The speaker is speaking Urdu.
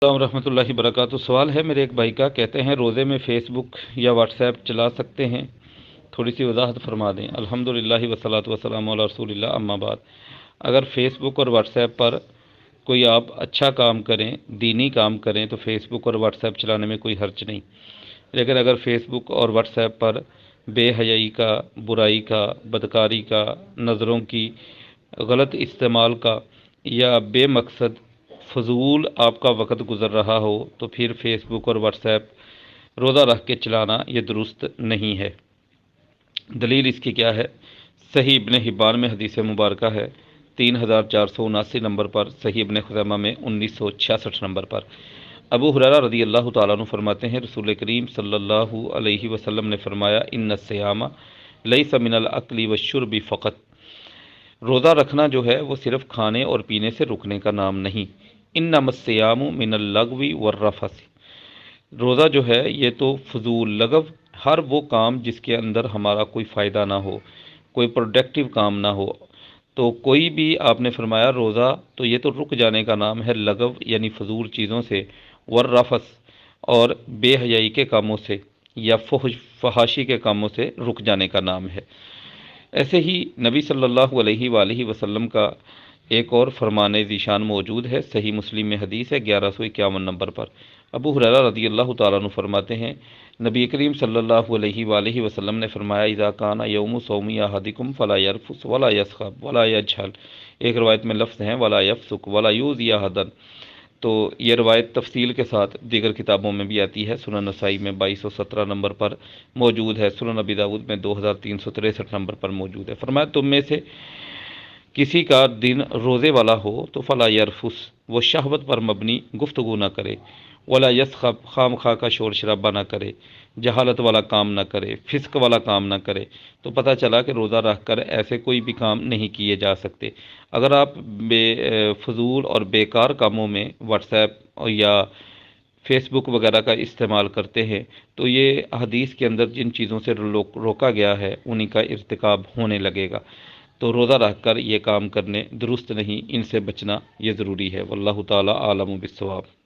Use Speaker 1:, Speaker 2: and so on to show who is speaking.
Speaker 1: السلام ورحمۃ اللہ وبرکاتہ۔ سوال ہے میرے ایک بھائی کا، کہتے ہیں روزے میں فیس بک یا واٹس ایپ چلا سکتے ہیں؟ تھوڑی سی وضاحت فرما دیں۔ الحمدللہ والصلاۃ والسلام علی رسول اللہ، اما بعد۔ اگر فیس بک اور واٹس ایپ پر کوئی آپ اچھا کام کریں، دینی کام کریں، تو فیس بک اور واٹس ایپ چلانے میں کوئی حرج نہیں۔ لیکن اگر فیس بک اور واٹس ایپ پر بے حیائی کا، برائی کا، بدکاری کا، نظروں کی غلط استعمال کا یا بے مقصد فضول آپ کا وقت گزر رہا ہو، تو پھر فیس بک اور واٹس ایپ روزہ رکھ کے چلانا یہ درست نہیں ہے۔ دلیل اس کی کیا ہے؟ صحیح ابن حبان میں حدیث مبارکہ ہے 3479 نمبر پر، صحیح ابن خزیمہ میں 1966 نمبر پر۔ ابو ہریرہ رضی اللہ تعالیٰ عنہ فرماتے ہیں، رسول کریم صلی اللہ علیہ وسلم نے فرمایا، ان الصیام لیس من الاکل والشرب فقط۔ روزہ رکھنا جو ہے وہ صرف کھانے اور پینے سے رکنے کا نام نہیں۔ انما الصیام من اللغو والرفث۔ روزہ جو ہے یہ تو فضول لغو، ہر وہ کام جس کے اندر ہمارا کوئی فائدہ نہ ہو، کوئی پروڈکٹیو کام نہ ہو، تو کوئی بھی آپ نے فرمایا روزہ تو یہ تو رک جانے کا نام ہے، لغو یعنی فضول چیزوں سے، والرفث اور بے حیائی کے کاموں سے یا فحاشی کے کاموں سے رک جانے کا نام ہے۔ ایسے ہی نبی صلی اللہ علیہ وآلہ وسلم کا ایک اور فرمان ذیشان موجود ہے، صحیح مسلم میں حدیث ہے 1151 نمبر پر۔ ابو ہریرہ رضی اللہ تعالیٰ عنہ فرماتے ہیں، نبی کریم صلی اللہ علیہ وآلہ وسلم نے فرمایا، اذا کان یوم صوم احدکم فلا یرفث ولا یسخب ولا یجہل۔ ایک روایت میں لفظ ہیں ولا یفسق ولا یؤذی احدا، تو یہ روایت تفصیل کے ساتھ دیگر کتابوں میں بھی آتی ہے۔ سنن نسائی میں 2217 نمبر پر موجود ہے، سنن ابی داؤد میں 2363 نمبر پر موجود ہے۔ فرمایا، تم میں سے کسی کا دن روزے والا ہو تو فلا یرفث، وہ شہوت پر مبنی گفتگو نہ کرے، ولا یسخب، خام خواہ کا شور شرابہ نہ کرے، جہالت والا کام نہ کرے، فسق والا کام نہ کرے۔ تو پتہ چلا کہ روزہ رکھ کر ایسے کوئی بھی کام نہیں کیے جا سکتے۔ اگر آپ فضول اور بیکار کاموں میں واٹس ایپ یا فیس بک وغیرہ کا استعمال کرتے ہیں، تو یہ حدیث کے اندر جن چیزوں سے روکا گیا ہے انہی کا ارتکاب ہونے لگے گا۔ تو روزہ رکھ کر یہ کام کرنے درست نہیں، ان سے بچنا یہ ضروری ہے۔ واللہ تعالی عالم بالصواب۔